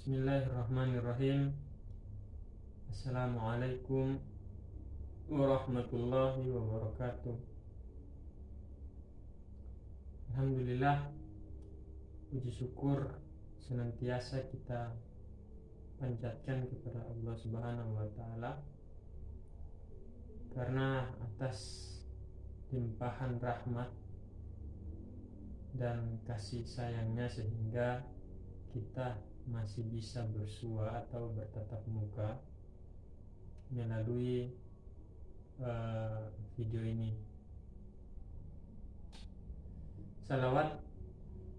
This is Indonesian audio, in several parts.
Bismillahirrahmanirrahim. Assalamualaikum warahmatullahi wabarakatuh. Alhamdulillah, puji syukur senantiasa kita panjatkan kepada Allah Subhanahu wa taala, karena atas limpahan rahmat dan kasih sayangnya sehingga kita masih bisa bersua atau bertatap muka melalui video ini. Salawat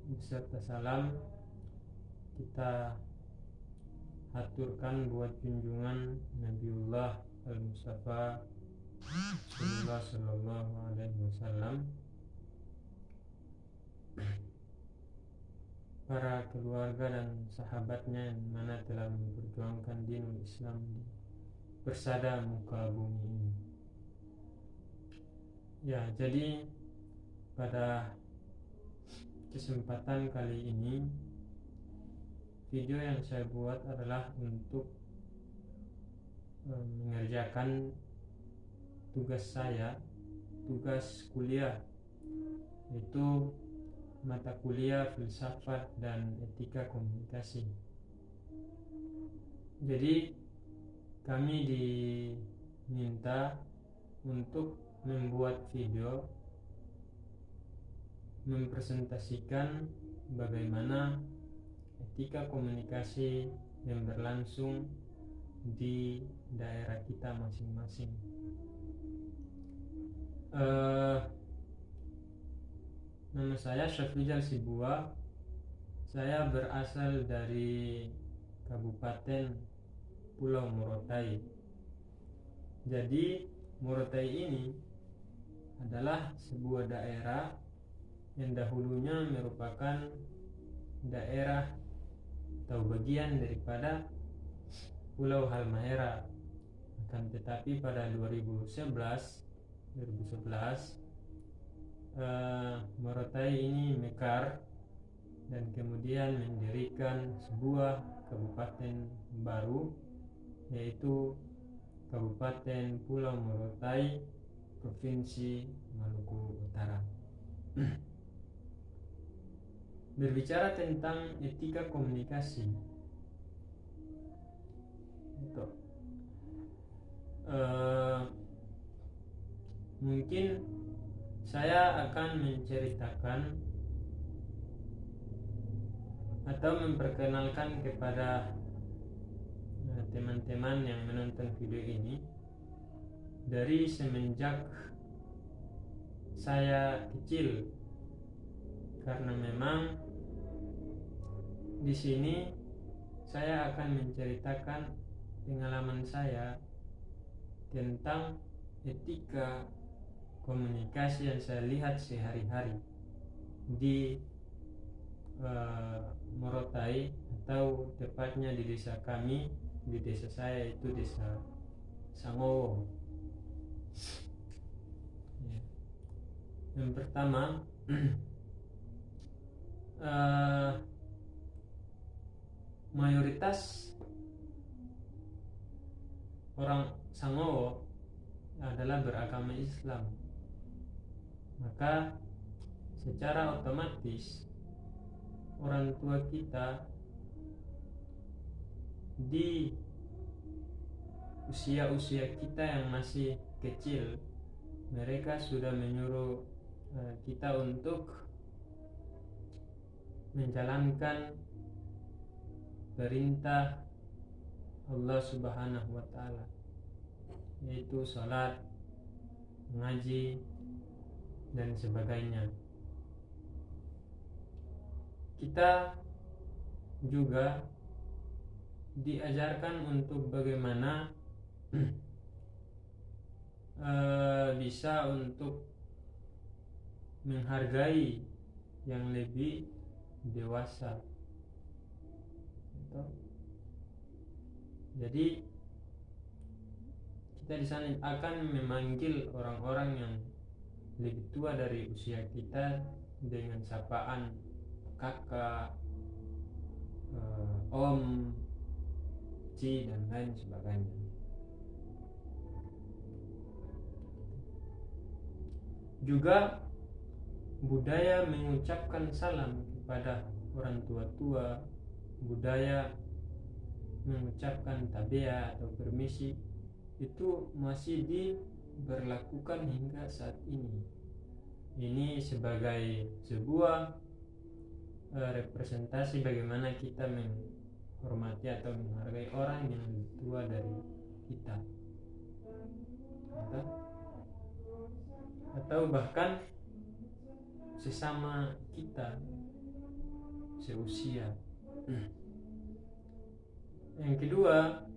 beserta salam kita haturkan buat junjungan Nabiullah Al-Mustafa Rasulullah Sallallahu Alaihi Wasallam, para keluarga dan sahabatnya yang mana telah memperjuangkan dinul Islam di persada muka bumi ini. Ya, jadi pada kesempatan kali ini video yang saya buat adalah untuk mengerjakan tugas saya, tugas kuliah, yaitu mata kuliah filsafat dan etika komunikasi. Jadi kami diminta untuk membuat video mempresentasikan bagaimana etika komunikasi yang berlangsung di daerah kita masing-masing. Nama saya Syafrizal Sibua. Saya berasal dari Kabupaten Pulau Morotai. Jadi Morotai ini adalah sebuah daerah yang dahulunya merupakan daerah atau bagian daripada Pulau Halmahera. Akan tetapi pada 2011 Morotai ini mekar dan kemudian mendirikan sebuah kabupaten baru, yaitu Kabupaten Pulau Morotai, Provinsi Maluku Utara. Berbicara tentang etika komunikasi, mungkin saya akan menceritakan atau memperkenalkan kepada teman-teman yang menonton video ini dari semenjak saya kecil, karena memang di sini saya akan menceritakan pengalaman saya tentang etika komunikasi yang saya lihat sehari-hari di Morotai, atau tepatnya di desa kami, di desa saya itu desa Sangowo. Yang pertama, mayoritas orang Sangowo adalah beragama Islam, maka secara otomatis orang tua kita di usia-usia kita yang masih kecil, mereka sudah menyuruh kita untuk menjalankan perintah Allah Subhanahu wa taala, yaitu salat, mengaji dan sebagainya. Kita juga diajarkan untuk bagaimana bisa untuk menghargai yang lebih dewasa. Jadi kita di sana akan memanggil orang-orang yang lebih tua dari usia kita dengan sapaan kakak, om, suci dan lain sebagainya. Juga budaya mengucapkan salam kepada orang tua-tua, budaya mengucapkan tabea atau permisi itu masih diberlakukan hingga saat ini. Ini sebagai sebuah representasi bagaimana kita menghormati atau menghargai orang yang lebih tua dari kita, atau bahkan sesama kita seusia. Yang kedua,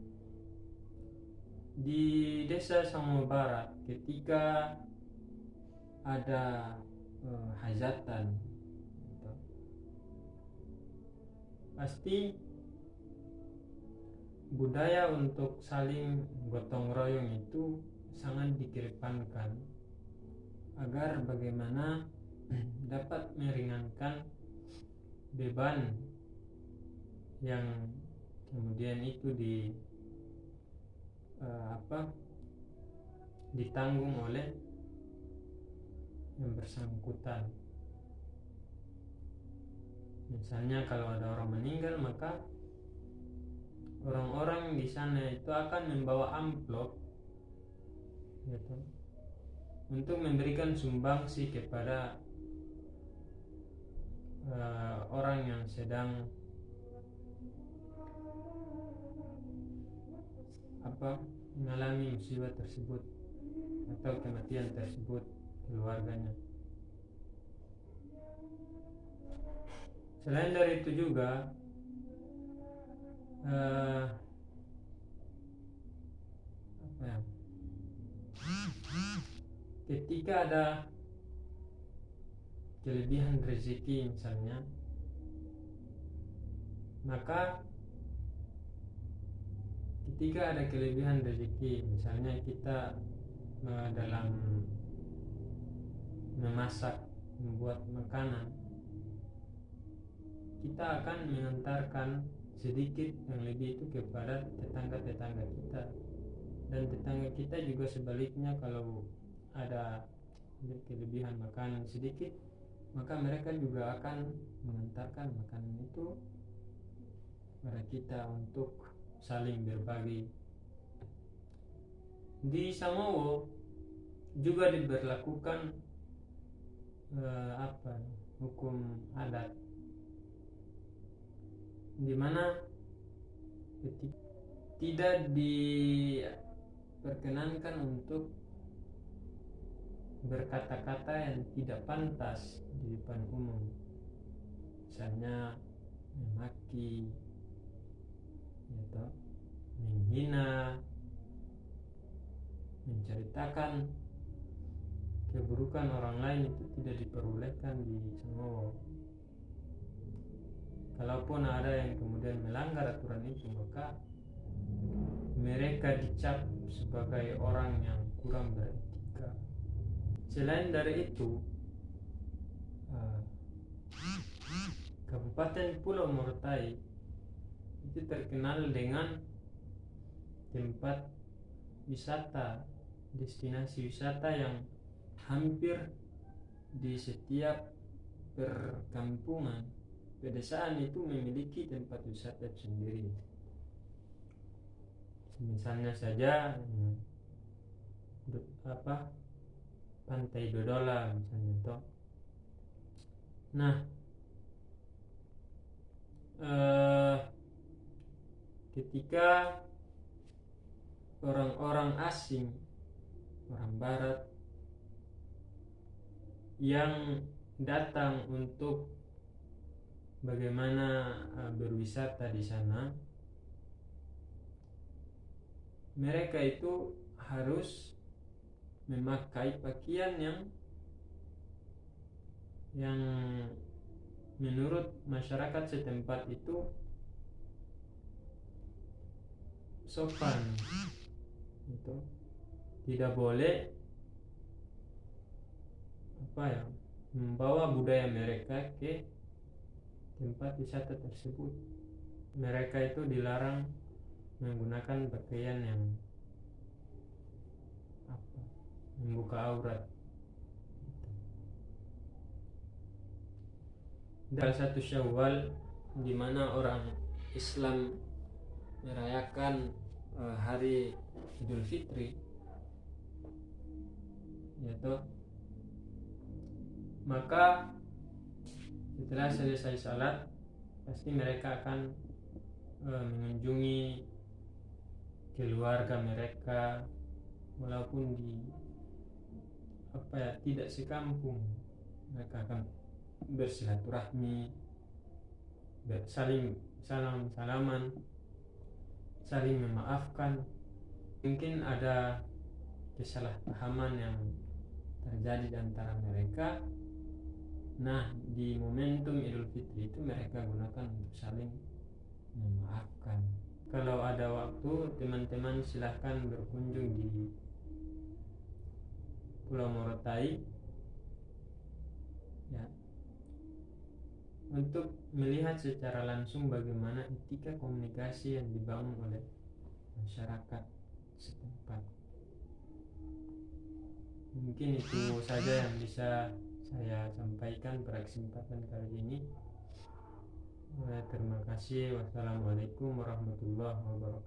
di desa Sango Barat ketika ada hajatan, pasti budaya untuk saling gotong royong itu sangat dikedepankan agar bagaimana dapat meringankan beban yang kemudian itu ditanggung oleh yang bersangkutan. Misalnya kalau ada orang meninggal, maka orang-orang di sana itu akan membawa amplop gitu, untuk memberikan sumbangsi kepada orang yang sedang mengalami musibah tersebut atau kematian tersebut keluarganya. Selain dari itu juga ketika ada kelebihan rezeki misalnya, maka ketika ada kelebihan rezeki, misalnya kita dalam memasak, membuat makanan, kita akan mengantarkan sedikit yang lebih itu kepada tetangga-tetangga kita, dan tetangga kita juga sebaliknya kalau ada kelebihan makanan sedikit, maka mereka juga akan mengantarkan makanan itu kepada kita untuk saling berbagi. Di Samowo juga diberlakukan hukum adat, di mana tidak diperkenankan untuk berkata-kata yang tidak pantas di depan umum, misalnya memaki, menghina, menceritakan keburukan orang lain, itu tidak diperbolehkan di Samowo. Kalaupun ada yang kemudian melanggar aturan itu, maka mereka dicap sebagai orang yang kurang beretika. Selain dari itu, Kabupaten Pulau Morotai itu terkenal dengan tempat wisata, destinasi wisata yang hampir di setiap perkampungan pedesaan itu memiliki tempat wisata sendiri. Misalnya saja Pantai Dodola misalnya toh. Nah, ketika orang-orang asing, orang barat yang datang untuk bagaimana berwisata di sana, mereka itu harus memakai pakaian yang menurut masyarakat setempat itu sopan, itu tidak boleh membawa budaya mereka ke tempat wisata tersebut. Mereka itu dilarang menggunakan pakaian yang membuka aurat. Tanggal 1 Syawal di mana orang Islam merayakan hari Idul Fitri, yaitu maka setelah selesai salat pasti mereka akan mengunjungi keluarga mereka, walaupun di tidak sekampung. Mereka akan bersilaturahmi, saling salaman, saling memaafkan. Mungkin ada kesalahpahaman yang terjadi di antara mereka. Nah, di momentum Idul Fitri itu mereka gunakan untuk saling memaafkan. Kalau ada waktu, teman-teman silahkan berkunjung di Pulau Morotai ya, untuk melihat secara langsung bagaimana etika komunikasi yang dibangun oleh masyarakat setempat. Mungkin itu saja yang bisa saya sampaikan pada kesempatan kali ini. Terima kasih. Wassalamualaikum warahmatullahi wabarakatuh.